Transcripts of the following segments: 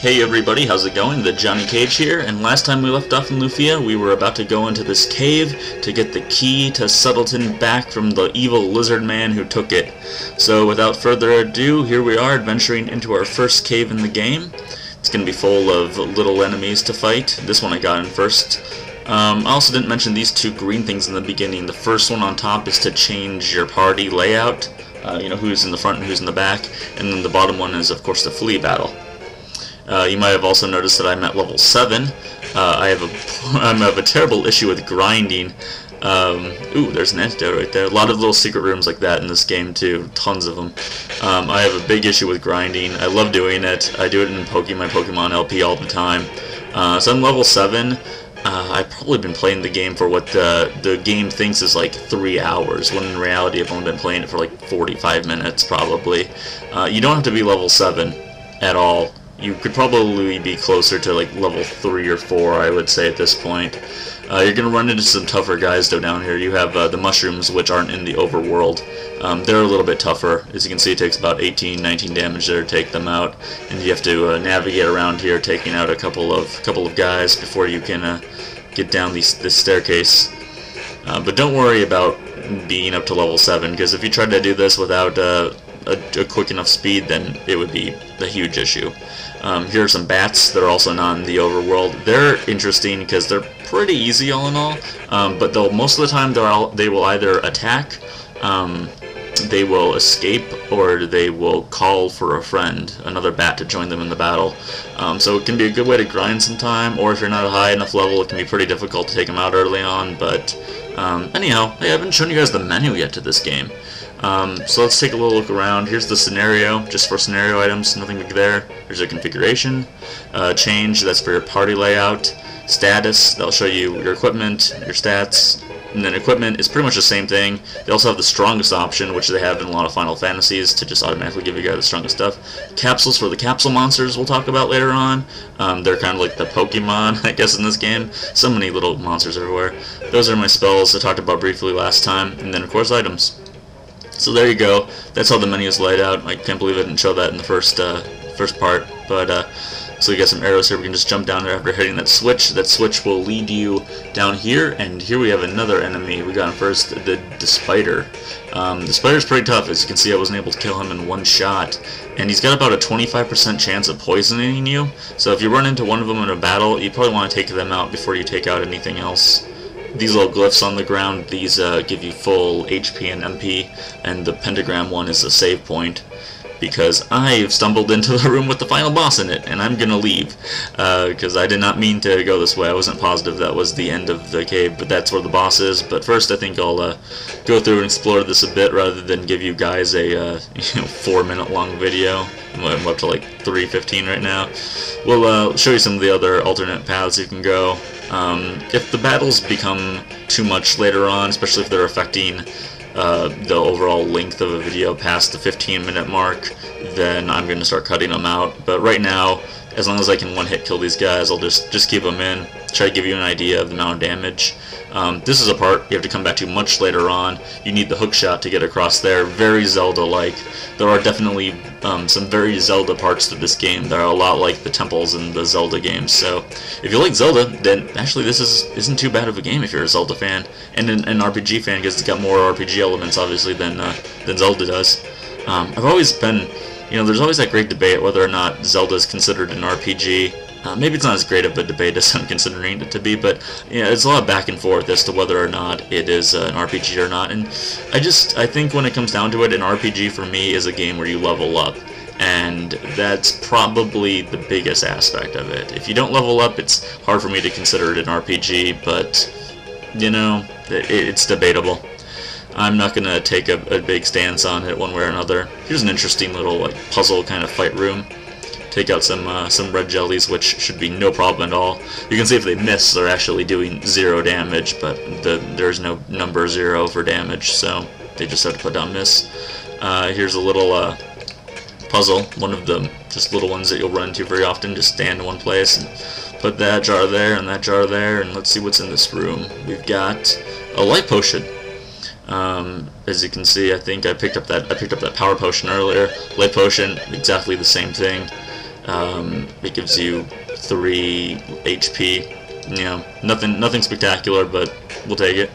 Hey everybody, how's it going? The Johnny Cage here, and last time we left off in Lufia, we were about to go into this cave to get the key to Subtleton back from the evil Lizardman who took it. So without further ado, here we are adventuring into our first cave in the game. It's going to be full of little enemies to fight. This one I got in first. I also didn't mention these two green things in the beginning. The first one on top is to change your party layout, you know, who's in the front and who's in the back, and then the bottom one is of course the flea battle. You might have also noticed that I'm at level 7. I have a terrible issue with grinding. Ooh, there's an antidote right there. A lot of little secret rooms like that in this game too. Tons of them. I have a big issue with grinding. I love doing it. I do it in my Pokemon LP all the time. So I'm level 7. I've probably been playing the game for what the game thinks is like 3 hours, when in reality I've only been playing it for like 45 minutes probably. You don't have to be level 7 at all. You could probably be closer to like level 3 or 4, I would say, at this point. You're going to run into some tougher guys though down here. You have the mushrooms, which aren't in the overworld. They're a little bit tougher. As you can see, it takes about 18-19 damage there to take them out, and you have to navigate around here, taking out a couple of guys before you can get down this staircase. But don't worry about being up to level 7, because if you tried to do this without a quick enough speed, then it would be a huge issue. Here are some bats that are also not in the overworld. They're interesting because they're pretty easy all in all, but most of the time they will either attack, they will escape, or they will call for a friend, another bat, to join them in the battle. So it can be a good way to grind some time, or if you're not a high enough level, it can be pretty difficult to take them out early on. But anyhow, I haven't shown you guys the menu yet to this game. So let's take a little look around. Here's the scenario, just for scenario items, nothing big there. There's a configuration, change, that's for your party layout, status, that'll show you your equipment, your stats, and then equipment is pretty much the same thing. They also have the strongest option, which they have in a lot of Final Fantasies, to just automatically give you guys the strongest stuff. Capsules for the capsule monsters we'll talk about later on. They're kind of like the Pokemon, I guess, in this game. So many little monsters everywhere. Those are my spells I talked about briefly last time, and then of course items. So there you go. That's how the menu is laid out. I can't believe I didn't show that in the first part. But so we got some arrows here. We can just jump down there after hitting that switch. That switch will lead you down here, and here we have another enemy. We got him first, the spider. The spider's pretty tough. As you can see, I wasn't able to kill him in one shot, and he's got about a 25% chance of poisoning you. So if you run into one of them in a battle, you probably want to take them out before you take out anything else. These little glyphs on the ground, these give you full HP and MP, and the pentagram one is a save point, because I've stumbled into the room with the final boss in it, and I'm gonna leave, because I did not mean to go this way. I wasn't positive that was the end of the cave, but that's where the boss is. But first I think I'll go through and explore this a bit, rather than give you guys a 4-minute long video. I'm up to like 3:15 right now. We'll show you some of the other alternate paths you can go. If the battles become too much later on, especially if they're affecting the overall length of a video past the 15-minute mark, then I'm going to start cutting them out. But right now, as long as I can one-hit kill these guys, I'll just keep them in, try to give you an idea of the amount of damage. This is a part you have to come back to much later on. You need the hook shot to get across there. Very Zelda-like. There are definitely some very Zelda parts to this game that are a lot like the temples in the Zelda games. So if you like Zelda, then actually this isn't too bad of a game if you're a Zelda fan, and an RPG fan, because it's got more RPG elements obviously than Zelda does. I've always been, there's always that great debate whether or not Zelda is considered an RPG. Maybe it's not as great of a debate as I'm considering it to be, but it's a lot back and forth as to whether or not it is an RPG or not. And I think when it comes down to it, an RPG for me is a game where you level up, and that's probably the biggest aspect of it. If you don't level up, it's hard for me to consider it an RPG, but it's debatable. I'm not gonna take a big stance on it one way or another. Here's an interesting little puzzle kind of fight room. Take out some red jellies, which should be no problem at all. You can see if they miss, they're actually doing 0 damage, but there's no number 0 for damage, so they just have to put down miss. Here's a little puzzle, one of the just little ones that you'll run into very often. Just stand in one place and put that jar there and that jar there, and let's see what's in this room. We've got a life potion. As you can see, I think I picked up that power potion earlier. Life potion, exactly the same thing. It gives you 3 HP. You know, nothing spectacular, but we'll take it.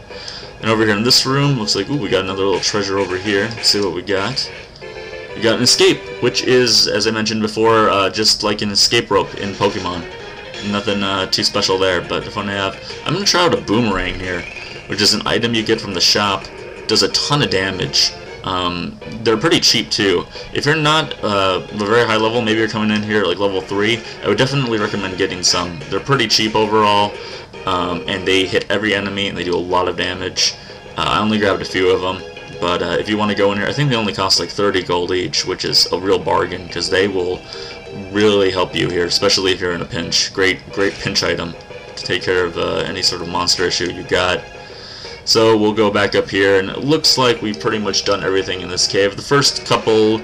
And over here in this room, looks like, ooh, we got another little treasure over here. Let's see what we got. We got an escape, which is, as I mentioned before, just like an escape rope in Pokemon. Nothing too special there, but fun to have. I'm going to try out a boomerang here, which is an item you get from the shop. Does a ton of damage. They're pretty cheap too. If you're not a very high level, maybe you're coming in here at like level 3, I would definitely recommend getting some. They're pretty cheap overall, and they hit every enemy and they do a lot of damage. I only grabbed a few of them, but if you want to go in here, I think they only cost like 30 gold each, which is a real bargain because they will really help you here, especially if you're in a pinch. Great pinch item to take care of any sort of monster issue you got. So we'll go back up here, and it looks like we've pretty much done everything in this cave. The first couple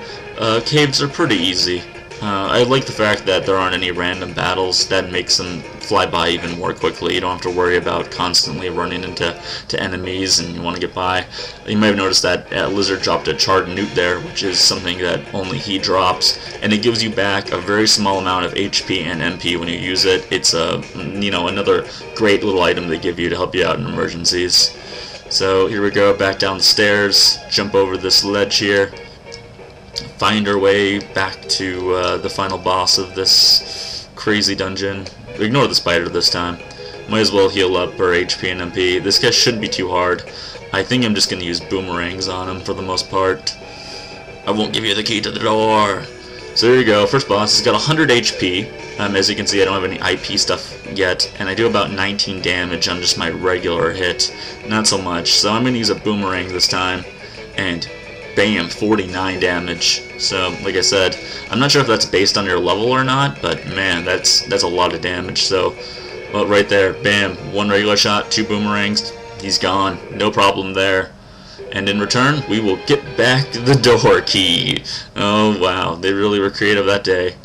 caves are pretty easy. I like the fact that there aren't any random battles. That makes them fly by even more quickly. You don't have to worry about constantly running into enemies and you want to get by. You may have noticed that Lizard dropped a charred newt there, which is something that only he drops, and it gives you back a very small amount of HP and MP when you use it. It's another great little item they give you to help you out in emergencies. So here we go, back down the stairs, jump over this ledge here, find our way back to the final boss of this crazy dungeon. Ignore the spider this time. Might as well heal up our HP and MP. This guy shouldn't be too hard. I think I'm just going to use boomerangs on him for the most part. I won't give you the key to the door. So there you go, first boss. He's got 100 HP. As you can see, I don't have any IP stuff yet, and I do about 19 damage on just my regular hit. Not so much, so I'm going to use a boomerang this time, and bam, 49 damage. So, like I said, I'm not sure if that's based on your level or not, but man, that's a lot of damage. So, well, right there, bam, 1 regular shot, 2 boomerangs, he's gone. No problem there. And in return, we will get back the door key. Oh wow, they really were creative that day.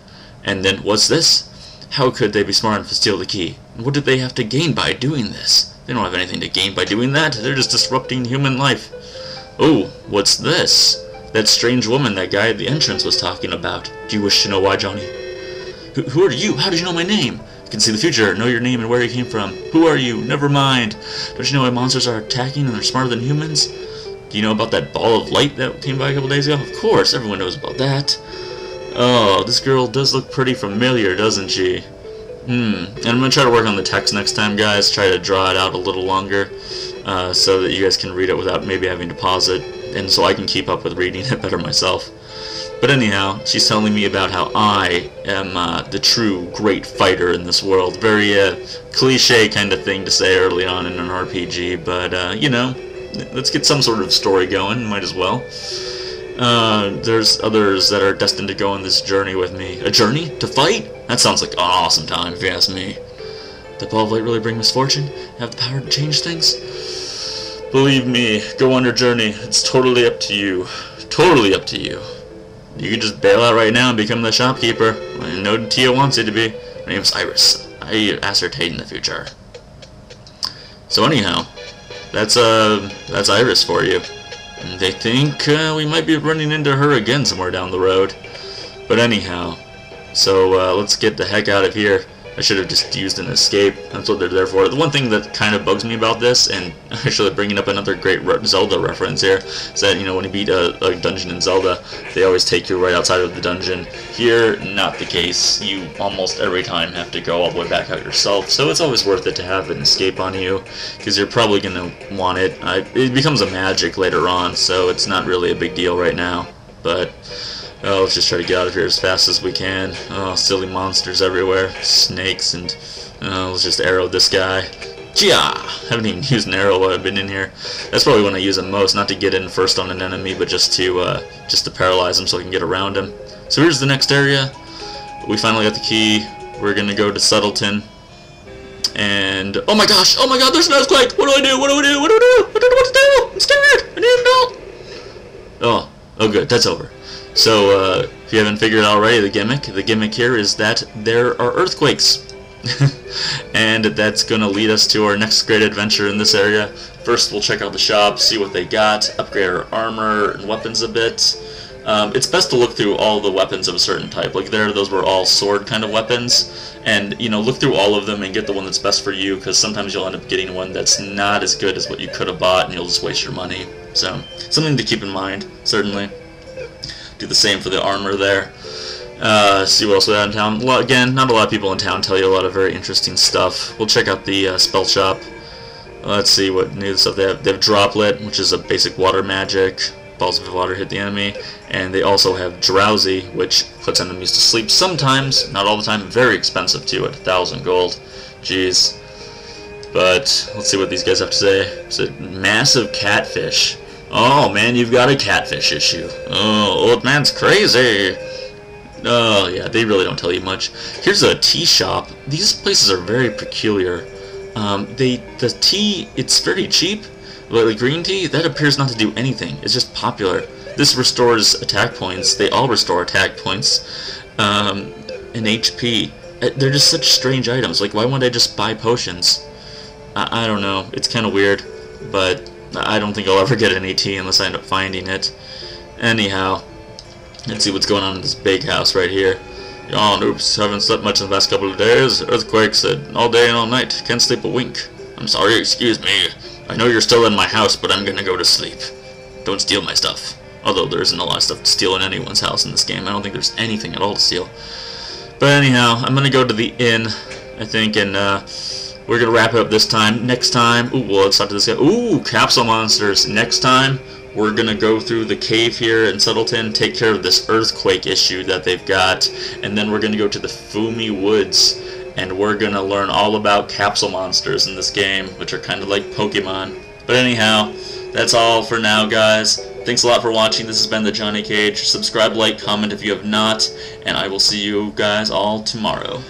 And then, what's this? How could they be smart enough to steal the key? And what did they have to gain by doing this? They don't have anything to gain by doing that. They're just disrupting human life. Oh, what's this? That strange woman that guy at the entrance was talking about. Do you wish to know why, Johnny? Who are you? How did you know my name? You can see the future, know your name and where you came from. Who are you? Never mind. Don't you know why monsters are attacking and they're smarter than humans? Do you know about that ball of light that came by a couple days ago? Of course, everyone knows about that. Oh, this girl does look pretty familiar, doesn't she? And I'm going to try to work on the text next time, guys. Try to draw it out a little longer so that you guys can read it without maybe having to pause it, and so I can keep up with reading it better myself. But anyhow, she's telling me about how I am the true great fighter in this world. Very cliche kind of thing to say early on in an RPG, but, you know, let's get some sort of story going, might as well. There's others that are destined to go on this journey with me. A journey? To fight? That sounds like an awesome time, if you ask me. Did ball of light really bring misfortune? Have the power to change things? Believe me, go on your journey. It's totally up to you. Totally up to you. You can just bail out right now and become the shopkeeper. I know Tia wants you to be. My name's Iris. I ascertain the future. So anyhow, that's Iris for you. They think we might be running into her again somewhere down the road. But anyhow, so let's get the heck out of here. I should have just used an escape. That's what they're there for. The one thing that kind of bugs me about this, and actually bringing up another great Zelda reference here, is that, you know, when you beat a dungeon in Zelda, they always take you right outside of the dungeon. Here, not the case. You almost every time have to go all the way back out yourself, so it's always worth it to have an escape on you, because you're probably going to want it. It becomes a magic later on, so it's not really a big deal right now, but... let's just try to get out of here as fast as we can. Oh, silly monsters everywhere. Snakes, and let's just arrow this guy. Chia! Haven't even used an arrow while I've been in here. That's probably when I use it most, not to get in first on an enemy, but just to paralyze him so I can get around him. So here's the next area. We finally got the key. We're gonna go to Subtleton. And oh my gosh! Oh my god! There's an earthquake! What do I do? What do I do? What do I do? I don't know what to do! I'm scared! I need help! Oh good. That's over. So, if you haven't figured out already, the gimmick here is that there are earthquakes. And that's going to lead us to our next great adventure in this area. First, we'll check out the shop, see what they got, upgrade our armor and weapons a bit. It's best to look through all the weapons of a certain type. Like those were all sword kind of weapons, and look through all of them and get the one that's best for you, because sometimes you'll end up getting one that's not as good as what you could have bought, and you'll just waste your money. So something to keep in mind, certainly. Do the same for the armor there. See what else we have in town. Again, not a lot of people in town tell you a lot of very interesting stuff. We'll check out the spell shop. Let's see what new stuff they have. They have Droplet, which is a basic water magic. Balls of water hit the enemy. And they also have Drowsy, which puts enemies to sleep sometimes, not all the time. Very expensive too, at 1,000 gold. Jeez. But let's see what these guys have to say. It's a massive catfish. Oh man, you've got a catfish issue. Oh, old man's crazy. Oh yeah, they really don't tell you much. Here's a tea shop. These places are very peculiar. The tea, it's very cheap. Like green tea, that appears not to do anything. It's just popular. This restores attack points. They all restore attack points. And HP. They're just such strange items. Like, why wouldn't I just buy potions? I don't know. It's kind of weird. But I don't think I'll ever get any tea unless I end up finding it. Anyhow, let's see what's going on in this big house right here. Oh, oops, haven't slept much in the past couple of days. Earthquake said, all day and all night. Can't sleep a wink. I'm sorry, excuse me. I know you're still in my house, but I'm gonna go to sleep. Don't steal my stuff. Although there isn't a lot of stuff to steal in anyone's house in this game. I don't think there's anything at all to steal. But anyhow, I'm gonna go to the inn, I think, and we're gonna wrap it up this time. Next time, ooh, well, let's talk to this guy. Ooh, capsule monsters. Next time, we're gonna go through the cave here in Subtleton, take care of this earthquake issue that they've got, and then we're gonna go to the Fumi Woods, and we're gonna learn all about capsule monsters in this game, which are kind of like Pokemon. But anyhow, that's all for now, guys. Thanks a lot for watching. This has been the Johnny Cage. Subscribe, like, comment if you have not, and I will see you guys all tomorrow.